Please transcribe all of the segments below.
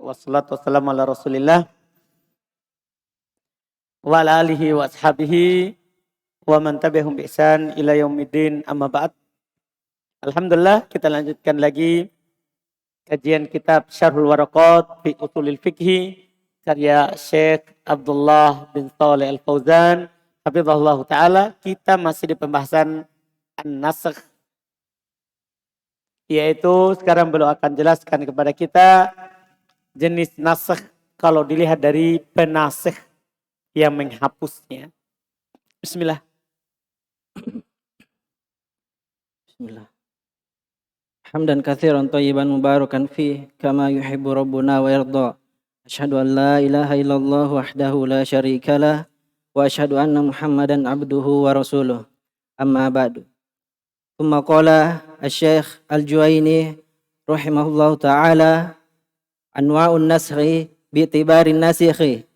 Wassalatu wassalamu ala Rasulillah wa ala alihi wa ashabihi wa man tabi'ahum bi ihsan ila yaumiddin, amma ba'd. Alhamdulillah, kita lanjutkan lagi kajian kitab Syarhul Waraqat fi Ushulil Fiqhi karya Syekh Abdullah bin Shalih Al-Fauzan hafizahullah taala. Kita masih di pembahasan an-nasakh, yaitu sekarang beliau akan jelaskan kepada kita jenis nasakh kalau dilihat dari penasikh yang menghapusnya. Bismillah. Bismillah. Hamdan katsiran thayyiban mubarakan fi kama yuhibbu rabbuna wa yarda. Asyhadu an la ilaha illallah wahdahu la syarikalah wa asyhadu anna Muhammadan abduhu wa rasuluh. Amma ba'du. Tsumma qala Asy-Syaikh Al-Juwaini rahimahullahu taala anwa'un naskhi bi'tibarin nasikhi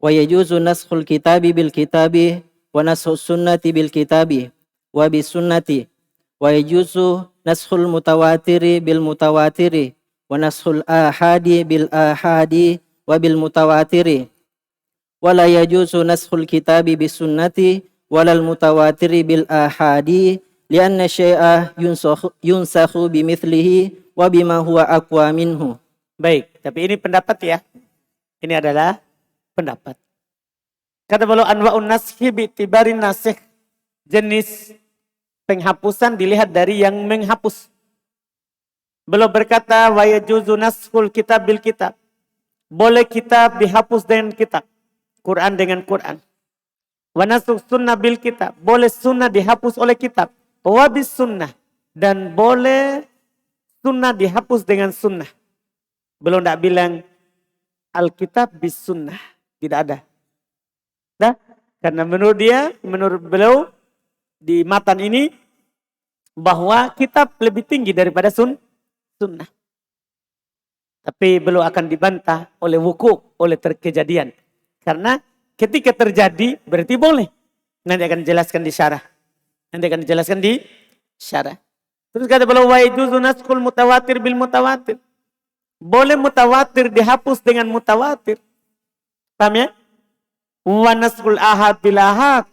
wa yajuzu naskhul kitabi bil kitabi wa naskhus sunnati bil kitabi wa bis sunnati wa yajuzu naskhul mutawatiri bil mutawatiri wa naskhul ahadi bil ahadi wa bil mutawatiri wa la yajuzu naskhul kitabi bis sunnati walal mutawatiri bil ahadi lianna syai'a yunsakhu bimithlihi wa bima huwa aqwa minhu. Baik, tapi ini pendapat ya. Ini adalah pendapat. Kata beliau anwa'un naskhi bi'tibarin nasikh. Jenis penghapusan dilihat dari yang menghapus. Beliau berkata wa yajuzu naskhul kitab bil kitab. Boleh kitab dihapus dengan kitab. Quran dengan Quran. Wa naskhus sunnah bil kitab. Boleh sunnah dihapus oleh kitab. Wa bis sunnah. Dan boleh sunnah dihapus dengan sunnah. Belum tidak bilang Alkitab bis sunnah. Tidak ada. Nah, karena menurut beliau di matan ini bahwa kitab lebih tinggi daripada sunnah. Tapi belum akan dibantah oleh wuku, oleh terkejadian. Karena ketika terjadi berarti boleh. Nanti akan dijelaskan di syarah. Terus kata beliau wa yajuzu naskhul mutawatir bil mutawatir. Boleh mutawatir dihapus dengan mutawatir. Paham ya? Wa naskhul ahad bil ahad.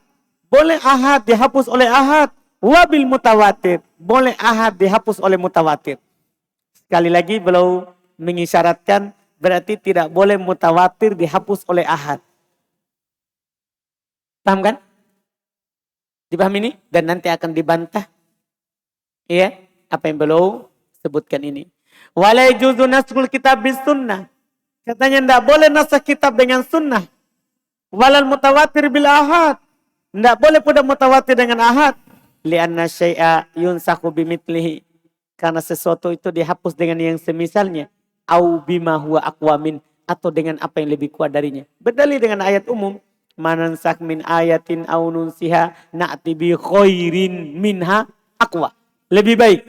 Boleh ahad dihapus oleh ahad. Wa bil mutawatir. Boleh ahad dihapus oleh mutawatir. Sekali lagi beliau mengisyaratkan berarti tidak boleh mutawatir dihapus oleh ahad. Paham kan? Dipahami ini? Dan nanti akan dibantah. Iya, apa yang beliau sebutkan ini. Wala yajuzu naskhul kitab bis sunnah. Katanya tidak boleh nasakh kitab dengan sunnah. Walal mutawatir bil ahad. Tidak boleh pula mutawatir dengan ahad. Lianna syai'a yunsakhu bimithlihi. Karena sesuatu itu dihapus dengan yang semisalnya. Au bima huwa aqwa min. Atau dengan apa yang lebih kuat darinya. Berdalil dengan ayat umum. Manansak min ayatin au nunsiha na'ti bi khairin minha aqwa. Lebih baik.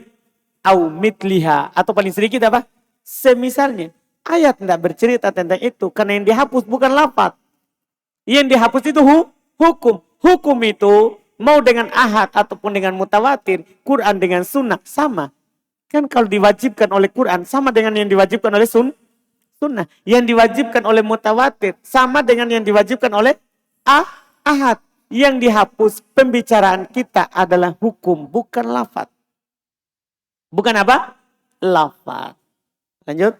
Au mitliha. Atau paling sedikit apa? Semisalnya. Ayat tidak bercerita tentang itu. Karena yang dihapus bukan lafaz. Yang dihapus itu hukum. Hukum itu mau dengan ahad ataupun dengan mutawatir. Quran dengan sunnah sama. Kan kalau diwajibkan oleh Quran sama dengan yang diwajibkan oleh sunnah. Yang diwajibkan oleh mutawatir sama dengan yang diwajibkan oleh ahad. Yang dihapus pembicaraan kita adalah hukum bukan lafaz. Bukan apa? Lafaz. Lanjut.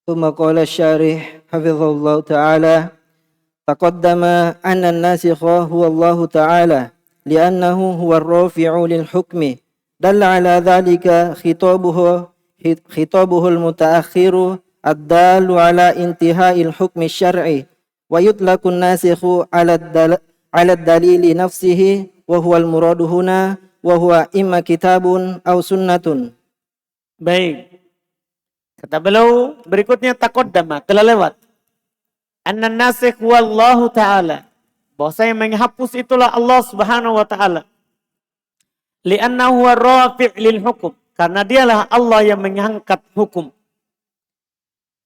Tsumma qala asy-syarih hafizahullah taala taqaddama anna an-nasikha huwa Allah taala li'annahu huwa ar-rafi'u lil hukmi dalla ala dhalika khitabuhu al-mutaakhiru ad-dallu ala intihai al-hukmi asy-syar'i wa yutlaqu an-nasikhu ala ad-dalili nafsihi wa huwa al-muradu huna wa huwa imma kitabun aw sunnatun. Baik. Kata beliau berikutnya taqaddama, telah lewat. Anna nasikh wallahu ta'ala. Bahwa yang menghapus itulah Allah subhanahu wa ta'ala. Li'annahu rafi' lil hukum. Karena dialah Allah yang mengangkat hukum.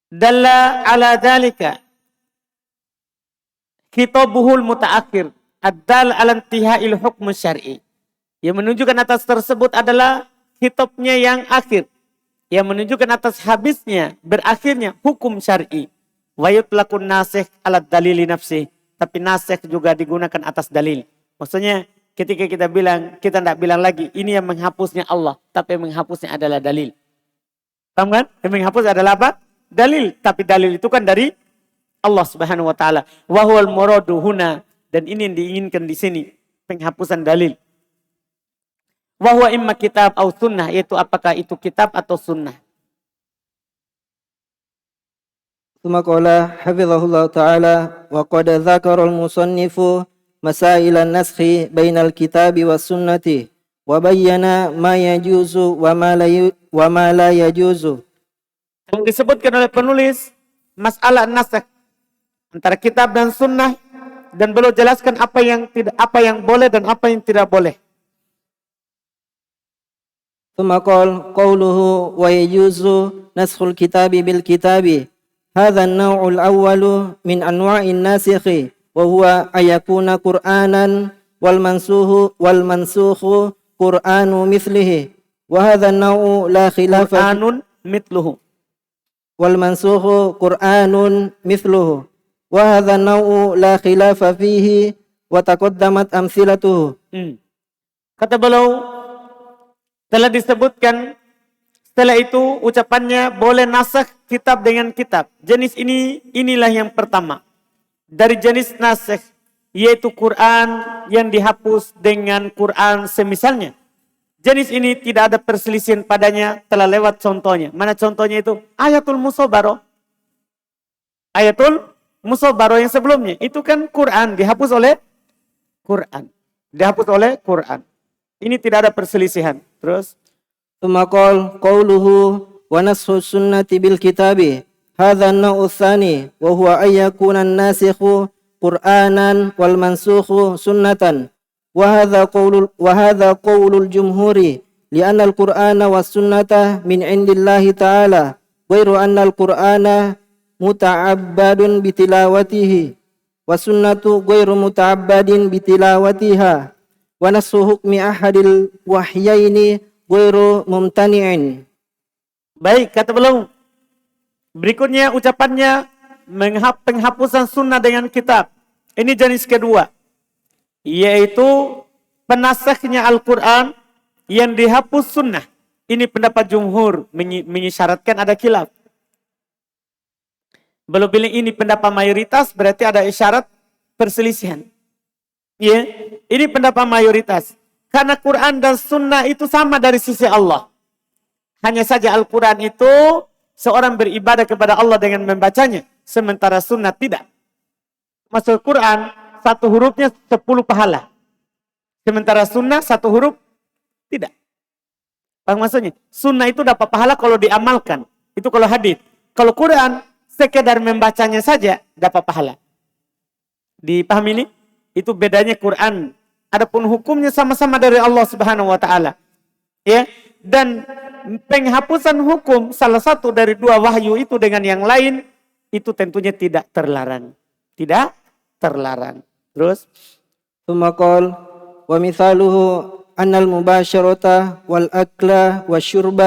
Dalla ala dhalika. Khitabuhul mutaakhir. Ad-dal ala intiha'il hukm syar'i. Yang menunjukkan atas tersebut adalah kitabnya yang akhir. yang menunjukkan atas habisnya, berakhirnya hukum syar'i. Wa yutlaqun nasikh ala dalili nafsi. Tapi nasikh juga digunakan atas dalil. Maksudnya ketika kita bilang, kita tidak bilang lagi ini yang menghapusnya Allah, tapi yang menghapusnya adalah dalil. Paham kan? Yang menghapus adalah apa? Dalil. Tapi dalil itu kan dari Allah Subhanahu wa taala. Wa huwal muradu huna, dan ini yang diinginkan di sini, penghapusan dalil. Wa huwa imma kitab atau sunnah, yaitu apakah itu kitab atau sunnah. ثم قال حفظه الله تعالى وقد ذكر المصنف مسائل النسخ بين الكتاب والسنة وبين ما يجوز وما لا يجوز. Yang disebutkan oleh penulis masalah nasakh antara kitab dan sunnah, dan beliau jelaskan apa yang boleh dan apa yang tidak boleh. ثم قال قوله ويجوز نسخ الكتاب بالكتاب هذا النوع الأول من أنواع الناسخ وهو أن يكون قرآنا والمنسوخ قرآن مثله وهذا النوع لا خلاف قرآن مثله والمنسوخ قرآن مثله وهذا النوع لا خلاف فيه وتقدمت أمثلته. Kata beliau, telah disebutkan setelah itu ucapannya boleh nasakh kitab dengan kitab. Jenis inilah yang pertama dari jenis nasakh, yaitu Quran yang dihapus dengan Quran semisalnya. Jenis ini tidak ada perselisihan padanya, telah lewat contohnya. Mana contohnya itu? Ayatul Musabaroh. Ayatul Musabaroh yang sebelumnya itu kan Quran dihapus oleh Quran. Dihapus oleh Quran. Ini tidak ada perselisihan. Terus ثم قال قوله ونسخ السنة بالكتاب هذا النوع الثاني وهو أن يكون الناسخ قرآنا والمنسوخ سنة وهذا قول الجمهور لأن القرآن والسنة من عند الله تعالى غير أن القرآن متعبد بتلاوته والسنة غير متعبد بتلاوتها ونسخ حكم أحد الوحيين غير ممتنع. Baik, kata beliau. Berikutnya ucapannya penghapusan sunnah dengan kitab. Ini jenis kedua, yaitu penasakhnya Al-Quran yang dihapus sunnah. Ini pendapat jumhur, mengisyaratkan ada khilaf. Belum bilang ini pendapat mayoritas, berarti ada isyarat perselisihan. Ya, ini pendapat mayoritas. Karena Quran dan sunnah itu sama dari sisi Allah. Hanya saja Al-Quran itu seorang beribadah kepada Allah dengan membacanya. Sementara sunnah tidak. Maksud Quran, satu hurufnya 10 pahala. Sementara sunnah satu huruf tidak. Paham maksudnya? Sunnah itu dapat pahala kalau diamalkan. Itu kalau hadis. Kalau Quran, sekedar membacanya saja dapat pahala. Dipahami ini? Itu bedanya Quran. Adapun hukumnya sama-sama dari Allah Subhanahu wa taala. Ya, dan penghapusan hukum salah satu dari dua wahyu itu dengan yang lain itu tentunya tidak terlarang. Tidak terlarang. Terus ثم قال ومثاله أن المباشرة والأكل والشرب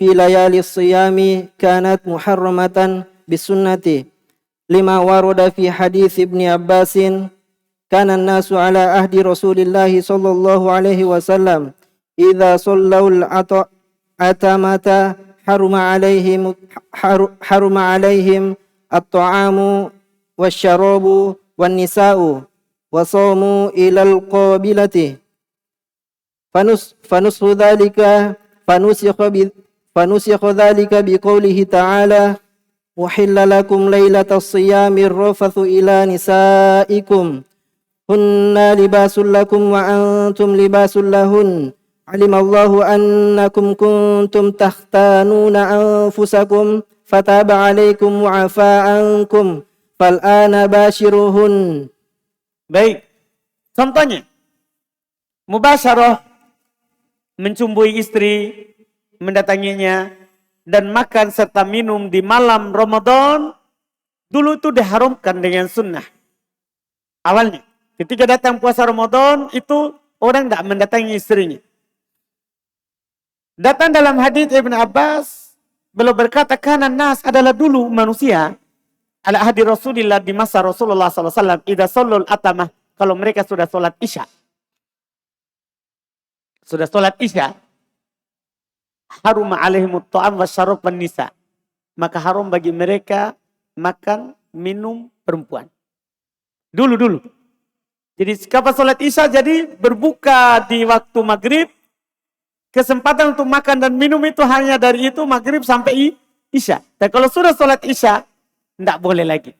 في ليالي الصيام كانت محرمة بالسنة لما ورد في حديث ابن عباس كان الناس على عهد رسول الله صلى الله عليه وسلم إذا صلوا العتمة حرم عليهم الطعام والشراب والنساء وصاموا إلى القابلة فنسخ ذلك بقوله تعالى وحل لكم ليلة الصيام الرفث إلى نسائكم هن لباس لكم وأنتم لباس لهن علم الله أنكم كنتم تختانون أنفسكم فتاب عليكم وعفى عنكم فالآن باشروهن. Baik, contohnya mubasyarah, mencumbui istri, mendatanginya, dan makan serta minum di malam Ramadan, dulu itu diharamkan dengan sunnah. Awalnya, ketika datang puasa Ramadan, itu orang tidak mendatangi istrinya. Datang dalam hadis Ibn Abbas, beliau berkata, kanan nas adalah dulu manusia, ala ahdi Rasulillah di masa Rasulullah SAW, idza shallul atamah, kalau mereka sudah sholat isya. Sudah sholat isya, harum alaihimut ta'am wa syarab wan nisa. Maka haram bagi mereka makan, minum perempuan. Dulu. Jadi kapan sholat isya, jadi berbuka di waktu maghrib. Kesempatan untuk makan dan minum itu hanya dari itu maghrib sampai isya. Dan kalau sudah sholat isya, tidak boleh lagi.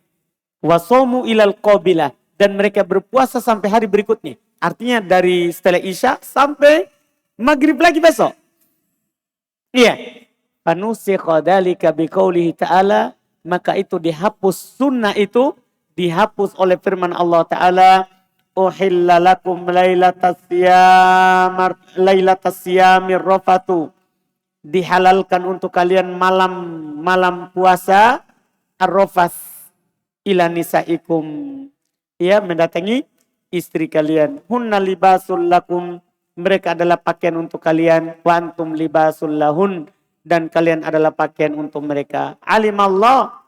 Wasomu ilal qabilah. Dan mereka berpuasa sampai hari berikutnya. Artinya dari setelah isya sampai maghrib lagi besok. Iya. Fanusikha dzalika biqaulihi ta'ala, maka itu dihapus, sunnah itu dihapus oleh firman Allah Ta'ala, uhilla lakum lailatas siyamir rafatu, dihalalkan untuk kalian malam puasa ar-rafas ila nisaikum, ya, mendatangi istri kalian. Hunna libasul lakum, mereka adalah pakaian untuk kalian, wa antum libasul lahun, dan kalian adalah pakaian untuk mereka. Alimallah,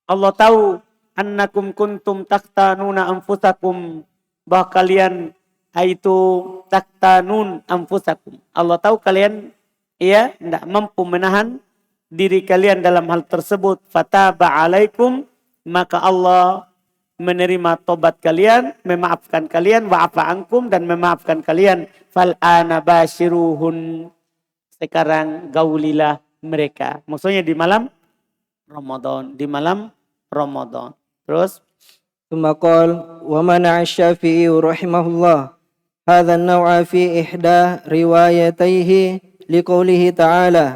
Allah tahu, annakum kuntum taktanuna anfusakum, bahwa kalian itu taktanun anfusakum. Allah tahu kalian tidak mampu menahan diri kalian dalam hal tersebut. Fataba alaikum, maka Allah menerima tobat kalian, memaafkan kalian, wa'afa ankum, dan memaafkan kalian. Fal'ana bashiruhun, sekarang gaulilah mereka. Maksudnya di malam Ramadan. Terus ثم قال ومنع الشافعي رحمه الله هذا النوع في إحدى روايتيه لقوله تعالى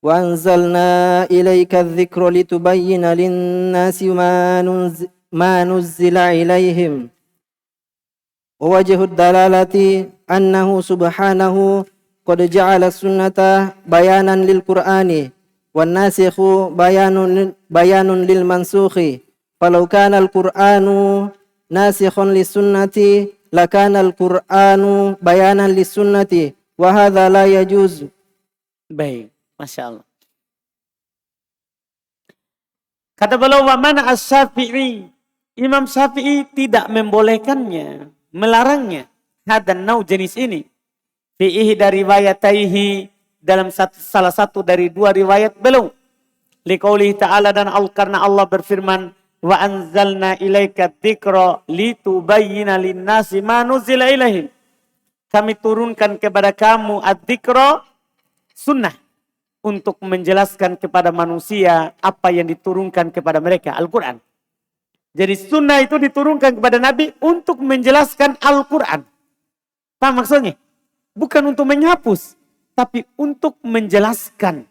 وأنزلنا إليك الذكر لتبين للناس ما نزل إليهم. ووجه الدلالة أنه سبحانه قد جعل السنة بيانا للقرآن والناسخ بيان للمنسوخ. فلو كان القرآن ناسخا للسنة لكان القرآن بيانا للسنة وهذا لا يجوز. Baik, Masya Allah. Kata beliau, wa mana as-Syafi'i, Imam Syafi'i tidak membolehkannya, melarangnya, hadan nau, jenis ini, fi ihda riwayataihi, dalam salah satu dari dua riwayat beliau, liqaulihi ta'ala, dan karena Allah berfirman, wa anzalna ilaika dzikra litubayyina linnasi ma nuzila ilaihim. Kami turunkan kepada kamu adzikra, sunnah, untuk menjelaskan kepada manusia apa yang diturunkan kepada mereka, Al-Quran. Jadi sunnah itu diturunkan kepada Nabi untuk menjelaskan Al-Quran. Paham maksudnya? Bukan untuk menghapus, tapi untuk menjelaskan.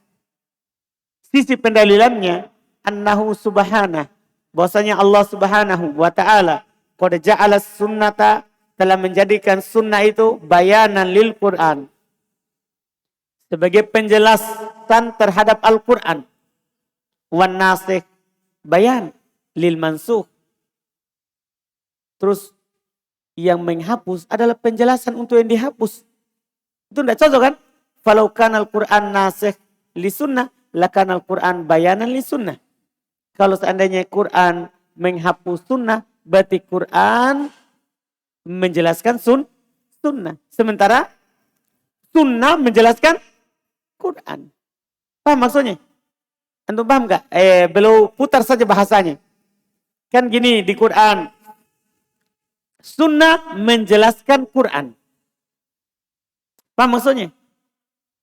Sisi pendalilannya, annahu subhanah, bahwasanya Allah Subhanahu wa ta'ala qad ja'ala sunnata, telah menjadikan sunnah itu bayanan lil Quran, sebagai penjelasan terhadap Al-Quran, wan nasikh bayan lil mansukh. Terus yang menghapus adalah penjelasan untuk yang dihapus. Itu tidak cocok kan? Falau kana al-Quran nasikh li sunnah lakana al-Quran bayanan li sunnah. Kalau seandainya Quran menghapus sunnah, berarti Quran menjelaskan sunnah. Sementara sunnah menjelaskan Quran. Paham maksudnya? Antum paham gak? Belum putar saja bahasanya. Kan gini di Quran. Sunnah menjelaskan Quran. Paham maksudnya?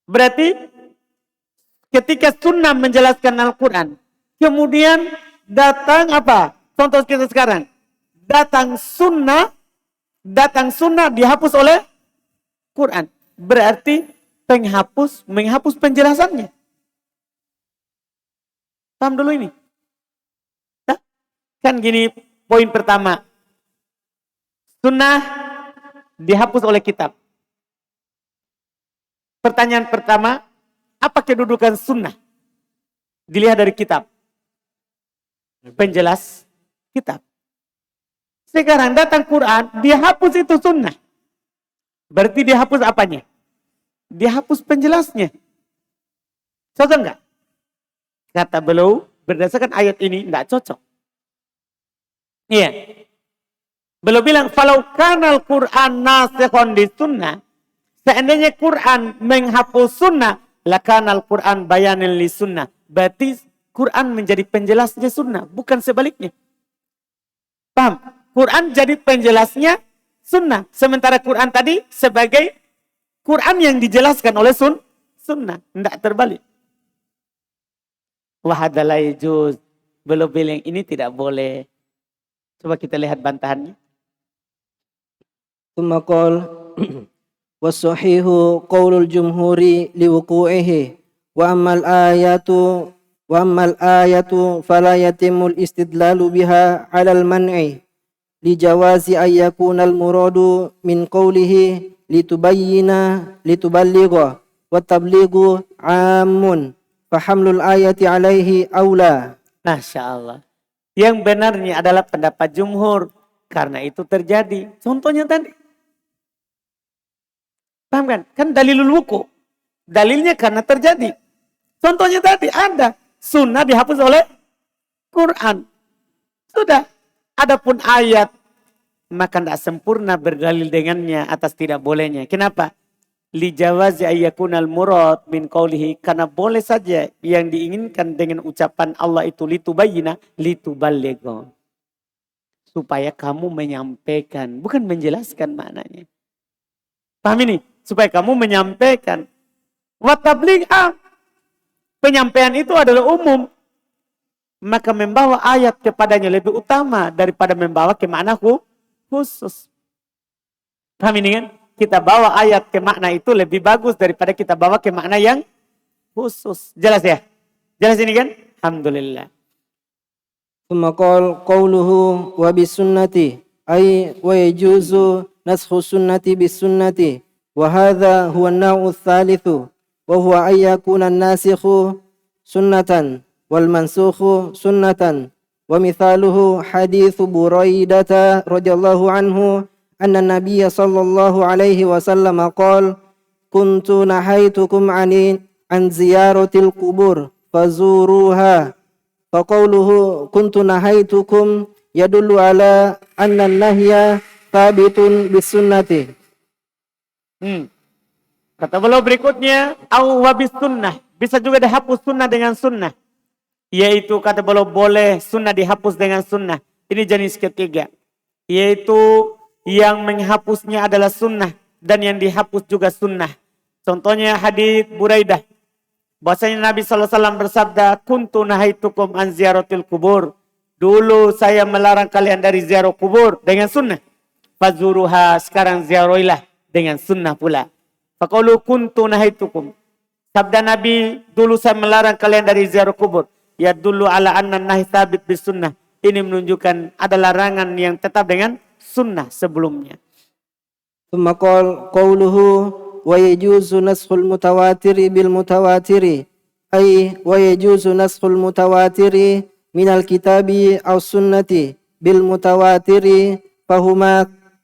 Berarti ketika sunnah menjelaskan Al-Quran, kemudian datang apa? Contoh kita sekarang. Datang sunnah dihapus oleh Quran. Berarti menghapus penjelasannya. Paham dulu ini? Nah, kan gini poin pertama. Sunnah dihapus oleh kitab. Pertanyaan pertama, apa kedudukan sunnah? Dilihat dari kitab. Penjelas kitab. Sekarang datang Quran, dihapus itu sunnah. Berarti dihapus apanya? Dihapus penjelasnya. Cocok enggak? Kata beliau, berdasarkan ayat ini tidak cocok. Iya. Beliau bilang, falau kanal Quran nasikhon di sunnah, seandainya Quran menghapus sunnah, lakanal Quran bayanin li sunnah. Berarti Quran menjadi penjelasnya sunnah, bukan sebaliknya. Paham? Quran jadi penjelasnya sunnah. Sementara Quran tadi sebagai Quran yang dijelaskan oleh sunnah. Tidak terbalik. Wahadalai juz. Belum bilang ini tidak boleh. Coba kita lihat bantahannya. ثم قال والصحيح قول الجمهور لوقوعه وأما الآية فلا يتم الاستدلال بها على المنع لجواز أن يكون المراد من قوله لتبلغ والتبليغ عام فحمل الآية عليه أولى. Masya Allah. Yang benarnya adalah pendapat jumhur. Karena itu terjadi. Contohnya tadi. Paham kan? Kan dalilul wuku. Dalilnya karena terjadi. Contohnya tadi ada. Sunnah dihapus oleh Quran. Sudah. Adapun ayat. Maka tidak sempurna berdalil dengannya atas tidak bolehnya. Kenapa? Li jawazi ayyakunal murad min qawlihi. Karena boleh saja yang diinginkan dengan ucapan Allah itu litubayyina lituballigha. Supaya kamu menyampaikan. Bukan menjelaskan maknanya. Paham ini? Supaya kamu menyampaikan. Wa tabligh am. Penyampaian itu adalah umum. Maka membawa ayat kepadanya lebih utama daripada membawa ke makna khusus. Paham ini kan? Kita bawa ayat ke makna itu lebih bagus daripada kita bawa ke makna yang khusus. Jelas ya? Jelas ini kan? Alhamdulillah. ثم قال قوله وبالسنة أي ويجوز نسخ السنة بالسنة وهذا هو النوع الثالث وهو أن يكون الناسخ سنة والمنسوخ سنة ومثاله حديث بريدة رضي الله عنه أن النبي صلى الله عليه وسلم قال كنت نهيتكم عن زيارة القبور فزوروها فقوله كنت نهيتكم يدل على أن النهي ثابت بالسنة. Kata beliau berikutnya, awwabis sunnah. Bisa juga dihapus sunnah dengan sunnah. Yaitu kata beliau boleh sunnah dihapus dengan sunnah. Ini jenis ketiga. Yaitu yang menghapusnya adalah sunnah. Dan yang dihapus juga sunnah. Contohnya hadits Buraidah. Bahasanya Nabi SAW bersabda, kuntu nahaitukum an ziyaratil kubur. Dulu saya melarang kalian dari ziarah kubur dengan sunnah. Fazuruha, sekarang ziarahilah dengan sunnah pula. Faqalu kuntu nahaitukum. Sabda Nabi, dulu saya melarang kalian dari ziarah kubur. Ya dulu ala anna nahi sabit bis sunnah. Ini menunjukkan ada larangan yang tetap dengan sunnah sebelumnya. ثم قال قوله ويجوز نسخ المتواتر بالمتواتر أي ويجوز نسخ المتواتر من الكتاب أو السنة بالمتواتر فهما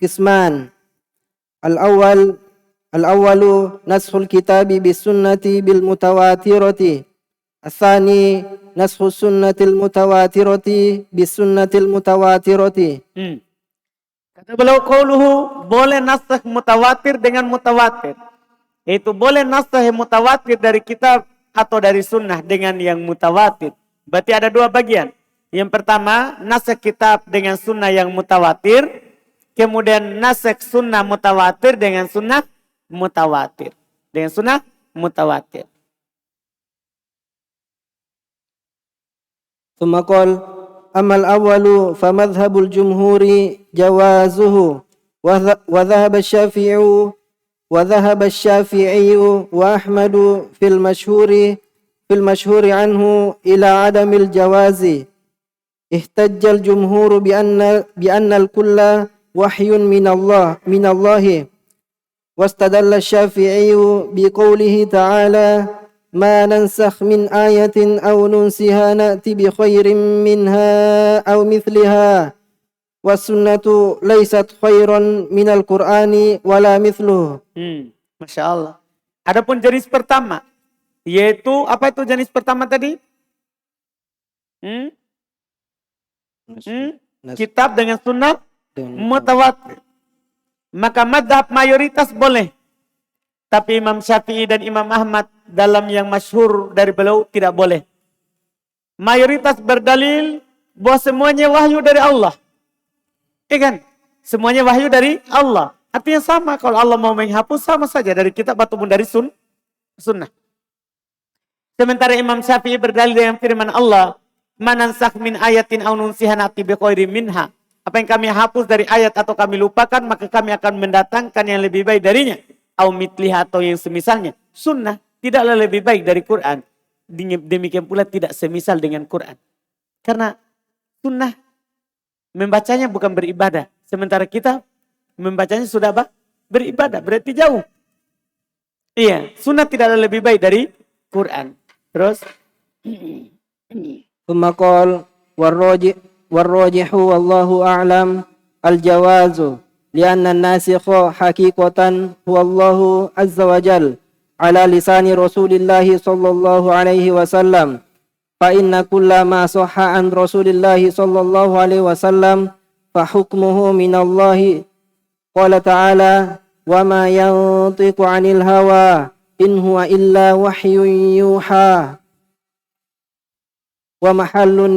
قسمان الأول نسخ الكتاب بالسنة بالمتواترة الثاني نسخ السنة المتواترة بالسنة المتواترة. Kata beliau qauluhu boleh nasakh mutawatir dengan mutawatir. Itu boleh nasakh mutawatir dari kitab atau dari sunnah dengan yang mutawatir. Berarti ada dua bagian. Yang pertama nasakh kitab dengan sunnah yang mutawatir. Kemudian nasakh sunnah mutawatir dengan sunnah mutawatir. Dengan sunnah mutawatir. ثم قال أما الأول فمذهب الجمهور جوازه وذهب الشافعي وأحمد في المشهور عنه إلى عدم الجواز احتج الجمهور بأن الكل وحي من الله واستدل الشافعي بقوله تعالى ما ننسخ من آية أو ننسها نأتي بخير منها أو مثلها والسنة ليست خيرا من القرآن ولا مثله. Masya Allah. Adapun jenis pertama, yaitu apa itu jenis pertama tadi? Kitab dengan sunnah mutawatir. Maka madhab mayoritas boleh. Tapi Imam Syafi'i dan Imam Ahmad dalam yang masyhur dari beliau tidak boleh. Mayoritas berdalil bahwa semuanya wahyu dari Allah. Ya kan? Semuanya wahyu dari Allah. Artinya sama, kalau Allah mau menghapus sama saja dari kitab ataupun dari sunnah. Sementara Imam Syafi'i berdalil dengan firman Allah, "Manansakh min ayatin aw nunsiha na'ti bikhairin minha." Apa yang kami hapus dari ayat atau kami lupakan, maka kami akan mendatangkan yang lebih baik darinya. Au mitliha, atau yang semisalnya. Sunnah tidaklah lebih baik dari Quran. Demikian pula tidak semisal dengan Quran. Karena sunnah membacanya bukan beribadah. Sementara kita membacanya sudah beribadah. Berarti jauh. Iya, sunnah tidaklah lebih baik dari Quran. Terus. Pemakol warrojihu wallahu a'lam al-jawazu. Lianna nasikha hakikatan huwallahu azza wa jal ala lisani Rasulillahi sallallahu alaihi wasallam. Fa inna kulla ma sahha an Rasulillahi sallallahu alaihi wasallam fa hukmuhu minallahi. Qala ta'ala wa ma yantiqu 'anil hawa in huwa illa wahyun yuha. Wa mahallun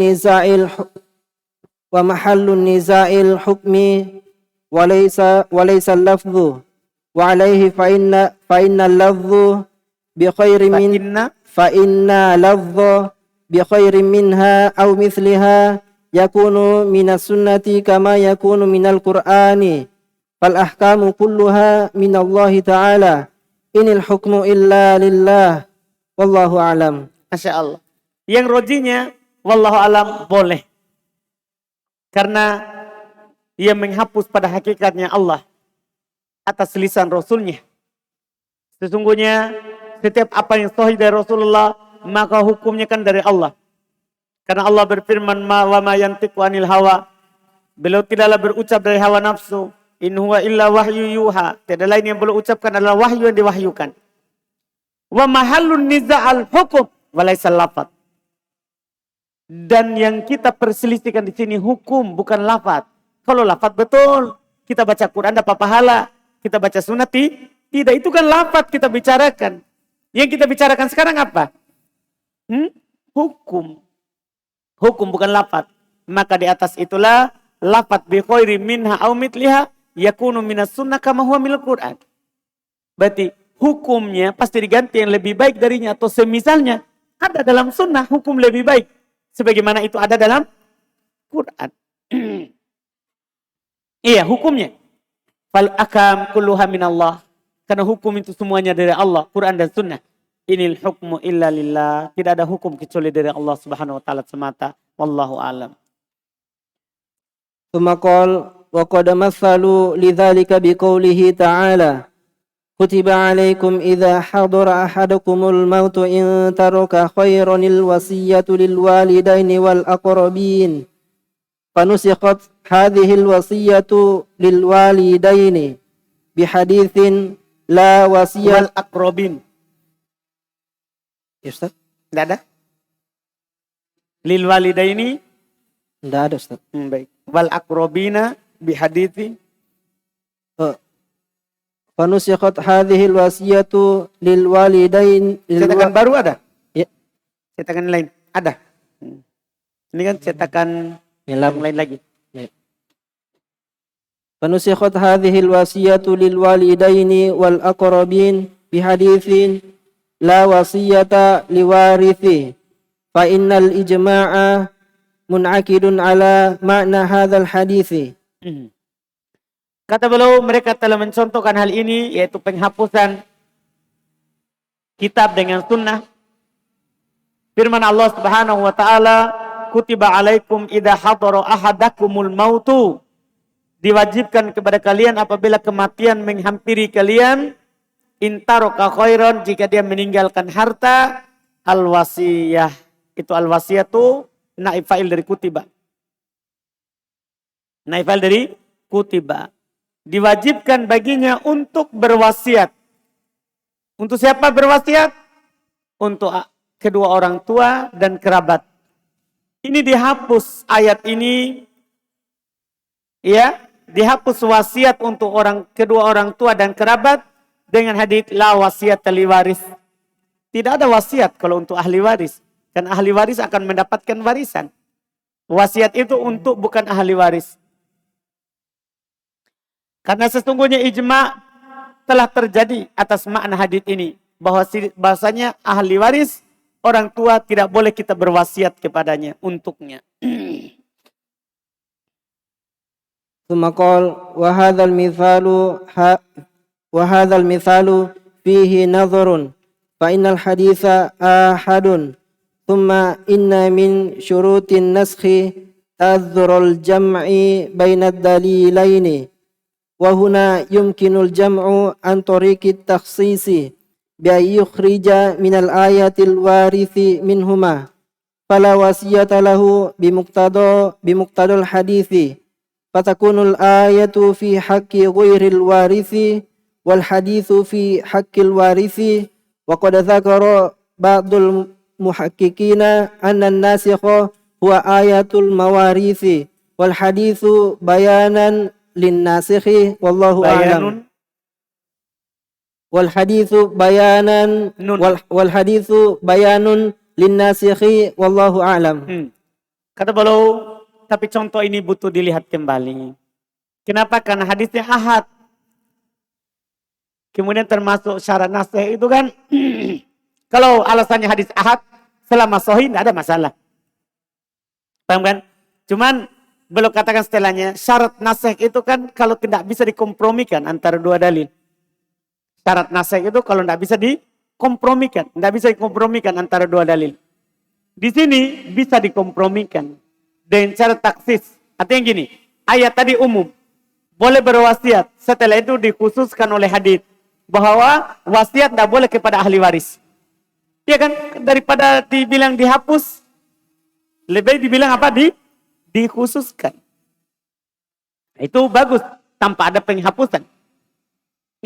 niza'il hukmi walaysa al-lafdhu wa alayhi fa inna al-lafdhu bi khairin min fa inna lafdhu bi khairin minha aw mithliha yakunu minas sunnati kama yakunu minal qur'ani fal ahkamu kulluha minallahi ta'ala inil hukmu illa lillah wallahu a'lam. Masya Allah. Yang rojinya wallahu alam boleh. Karena ia menghapus pada hakikatnya Allah atas lisan Rasulnya. Sesungguhnya setiap apa yang sahih dari Rasulullah maka hukumnya kan dari Allah. Karena Allah berfirman wa ma yantiqu anil hawa. Beliau tidaklah berucap dari hawa nafsu. In huwa illa wahyu yuha. Tiada lain yang beliau ucapkan adalah wahyu yang diwahyukan. Wa mahallun niza'al hukum walaisal lafaz. Dan yang kita perselisihkan di sini hukum bukan lafaz. Kalau lafaz betul, kita baca Quran dapat pahala, kita baca sunnah tidak, itu kan lafaz kita bicarakan. Yang kita bicarakan sekarang apa? Hukum. Hukum bukan lafaz. Maka di atas itulah lafaz bi khairi minha aw mitliha yakunu minas sunnah kama huwa minal Quran. Berarti hukumnya pasti diganti yang lebih baik darinya atau semisalnya ada dalam sunnah hukum lebih baik sebagaimana itu ada dalam Quran. Iya, hukumnya. Fal akam kulluha minallah. Karena hukum itu semuanya dari Allah, Quran dan sunnah. Inil hukmu illa lillah. Tidak ada hukum kecuali dari Allah Subhanahu wa taala semata. Wallahu alam. Tumakol wa qad mathalu lidzalika biqoulihi ta'ala. Kutiba 'alaikum idza hadara ahadakumul mautu in taraka khairanil wasiyatu lil walidaini wal aqrabin. Fanusikhat hadhil wasiyatu lil walidaini bihaditsin la wasiyal aqrabin. Ya Ustaz? Tidak ada? Lil walidaini? Tidak ada Ustaz. Baik. Wal aqrabina bihaditsin. Fanusikhat hadhil wasiyatu lil walidain. Cetakan baru ada? Ya. Cetakan lain? Ada. Ini kan cetakan yang lain lagi. Fanusikhat hadhil wasiyatu lil walidaini wal aqrabin bihaditsin la wasiyata liwarithi fa innal ijma'a mun'akidun ala makna hadzal hadithi. Kata beliau, mereka telah mencontohkan hal ini, yaitu penghapusan kitab dengan sunnah. Firman Allah Subhanahu wa taala, kutiba alaikum idza hadara ahadakumul mautu. Diwajibkan kepada kalian apabila kematian menghampiri kalian, intaraka khairan, jika dia meninggalkan harta, al-wasiyah. Itu al-wasiyatu naib fa'il dari kutiba. Naib fa'il dari kutiba. Diwajibkan baginya untuk berwasiat. Untuk siapa berwasiat? Untuk kedua orang tua dan kerabat. Ini dihapus ayat ini, ya, dihapus wasiat untuk kedua orang tua dan kerabat dengan hadits la wasiat li waris. Tidak ada wasiat kalau untuk ahli waris. Dan ahli waris akan mendapatkan warisan. Wasiat itu untuk bukan ahli waris. Karena sesungguhnya ijma' telah terjadi atas makna hadits ini. Bahwasanya ahli waris, orang tua tidak boleh kita berwasiat kepadanya untuknya. ثم قال وهذا المثال فيه نظر فإن الحديث آحد ثم إن من شروط النسخ تأذر الجمع بين الدليلين وهنا يمكن الجمع عن طريق التخصيص بأن يخرج من الآية الوارث منهما فلا وصية له بمقتضى الحديث فتكون الآية في حق غير الوارث والحديث في حق الوارث وقد ذكر بعض المحققين أن الناسخ هو آية المواريث والحديث بيانا للناسخ والله أعلم والحديث بيان للناسخ والله أعلم. Kata beliau, tapi contoh ini butuh dilihat kembali. Kenapa? Karena hadisnya ahad. Kemudian termasuk syarat nasih itu kan, kalau alasannya hadis ahad, selama sahih tidak ada masalah. Paham kan? Cuman belum katakan setelahnya, syarat nasih itu kan kalau tidak bisa dikompromikan antara dua dalil. Syarat nasih itu kalau tidak bisa dikompromikan antara dua dalil. Di sini bisa dikompromikan dengan cara taksis. Artinya gini, ayat tadi umum, boleh berwasiat. Setelah itu dikhususkan oleh hadis bahwa wasiat tidak boleh kepada ahli waris. Ya kan? Daripada dibilang dihapus, lebih dibilang apa? Dikhususkan. Itu bagus tanpa ada penghapusan.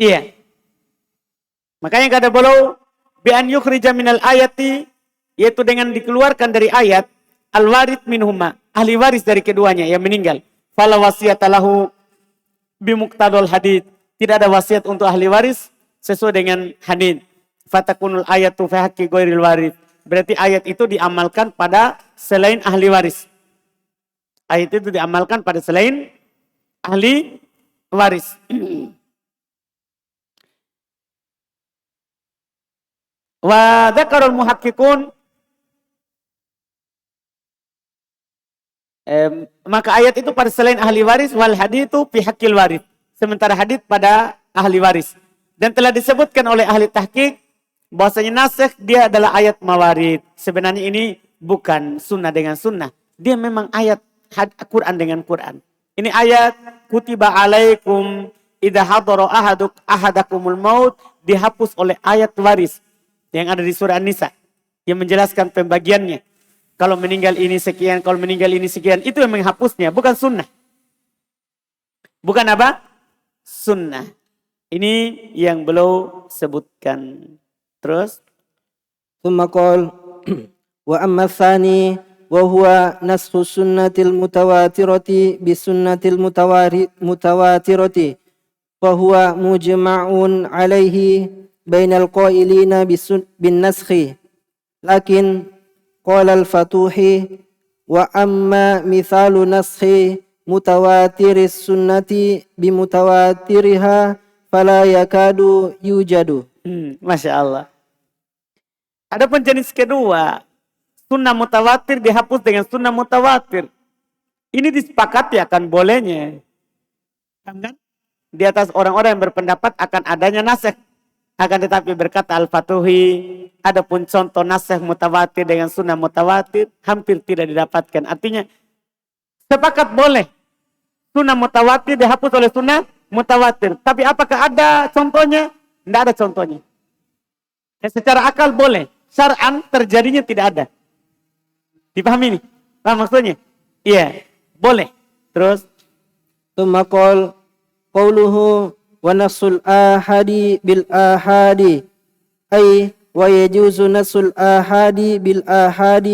Iya. Makanya kata beliau, bi an yukhrija minal ayati, yaitu dengan dikeluarkan dari ayat al-warid minhuma, ahli waris dari keduanya yang meninggal. Fala wasiyata lahu bimuqtadul hadid. Tidak ada wasiat untuk ahli waris sesuai dengan hadis. Fatakunul ayatu fi haqqi ghairil waris. Berarti ayat itu diamalkan pada selain ahli waris. Ayat itu diamalkan pada selain ahli waris. Wa dzakarul muhaqqiqun, maka ayat itu pada selain ahli waris, wal haditsu fi haqqil waris. Sementara hadits pada ahli waris. Dan telah disebutkan oleh ahli tahqiq bahwasanya nasikh dia adalah ayat mawarid. Sebenarnya ini bukan sunnah dengan sunnah. Dia memang ayat Quran dengan Quran. Ini ayat kutiba alaikum idza hadara ahadakumul maut, dihapus oleh ayat waris yang ada di surah An-Nisa yang menjelaskan pembagiannya. Kalau meninggal ini sekian, kalau meninggal ini sekian. Itu yang menghapusnya, bukan sunnah. Bukan apa? Sunnah. Ini yang beliau sebutkan. Terus. ثم قال وأما الثاني وهو نسخ السنة المتواترة بالسنة المتواترة فهو مجمع عليه بين القائلين بالنسخ لكن قال الفتوحي وأما مثال نسخ متواتر السنة بمتواترها فلا يكاد يوجد. Masya Allah. Adapun jenis kedua, sunnah mutawatir dihapus dengan sunnah mutawatir. Ini disepakati akan bolehnya. Kan? Di atas orang-orang yang berpendapat akan adanya nasikh. Akan tetapi berkata Al-Fatuhi, adapun contoh nasikh mutawatir dengan sunnah mutawatir hampir tidak didapatkan. Artinya sepakat boleh sunnah mutawatir dihapus oleh sunnah mutawatir. Tapi apakah ada contohnya? Tidak ada contohnya. Ya, secara akal boleh. Syar'an terjadinya tidak ada. Dipahami ini? Paham maksudnya? Iya, boleh. Terus. ثم قال قوله ونص الآحاد بالآحاد أي ويجوز نص الآحاد بالآحاد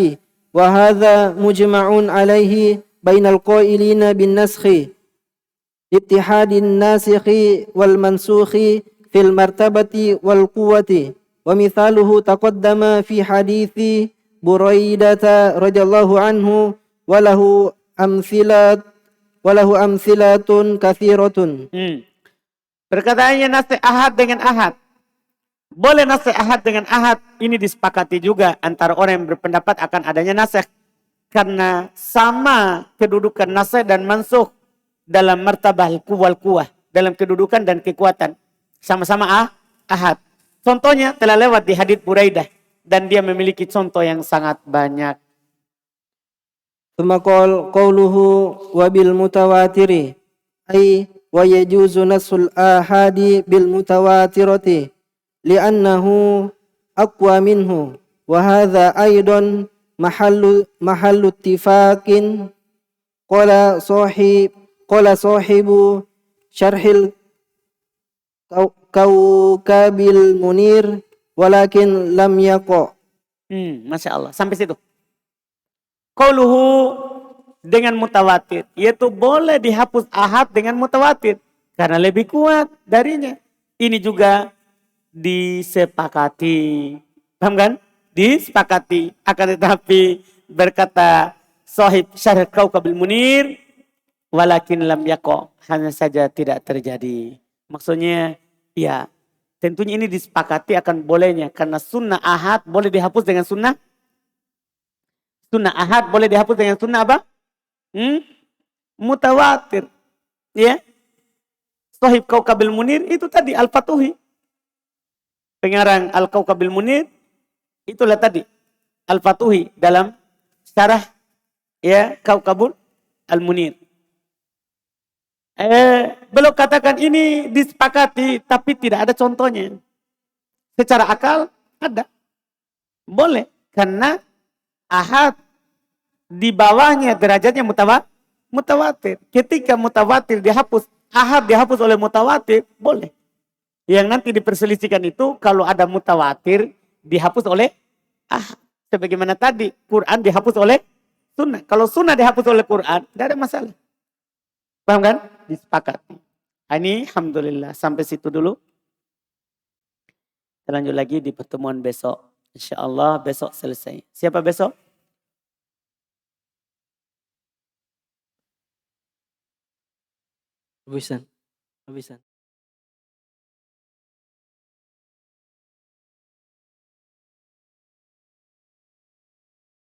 وهذا مجمع عليه بين القائلين بالنسخ لاتحاد الناسخ والمنسوخ في المرتبة والقوة ومثاله تقدم في حديث بريدة رضي الله عنه وله أمثلة كثيرة. Perkataannya nasih ahad dengan ahad. Boleh nasih ahad dengan ahad. Ini disepakati juga antara orang yang berpendapat akan adanya nasih. Karena sama kedudukan nasih dan mansuh dalam martabah wal quwah. Dalam kedudukan dan kekuatan. Sama-sama ahad. Contohnya telah lewat di hadits Buraidah. Dan dia memiliki contoh yang sangat banyak. ثم قوله وبالمتواتر أي ويجوز نص الآحاد بالمتواترة لأنه أقوى منه وهذا أيضا محل اتفاق قال صاحب شرح الكوكب المنير ولكن لم يقع. Masya Allah, sampai situ. Qauluhu dengan mutawatir, yaitu boleh dihapus ahad dengan mutawatir karena lebih kuat darinya. Ini juga disepakati. Paham kan? Disepakati. Akan tetapi berkata sahib syarh Kaukabil Munir, walakin lam yaqo, hanya saja tidak terjadi. Maksudnya ya tentunya ini disepakati akan bolehnya karena sunnah ahad boleh dihapus dengan sunnah. Sunnah ahad boleh dihapus dengan sunnah apa? Mutawatir. Ya. Sahib Kaukabil Munir itu tadi Al-Fatuhi. Pengarang Al-Kaukabil Munir itulah tadi Al-Fatuhi dalam syarah ya Kaukabul Al-Munir. Beliau katakan ini disepakati tapi tidak ada contohnya. Secara akal ada. Boleh karena ahad di bawahnya derajatnya mutawatir. Ketika mutawatir dihapus, ahad dihapus oleh mutawatir, boleh. Yang nanti diperselisihkan itu kalau ada mutawatir dihapus oleh ahad. Sebagaimana tadi Quran dihapus oleh sunnah. Kalau sunnah dihapus oleh Quran, tidak ada masalah. Paham kan? Disepakati. Ini alhamdulillah sampai situ dulu. Kita lanjut lagi di pertemuan besok. InsyaAllah besok selesai. Siapa besok? Habisan.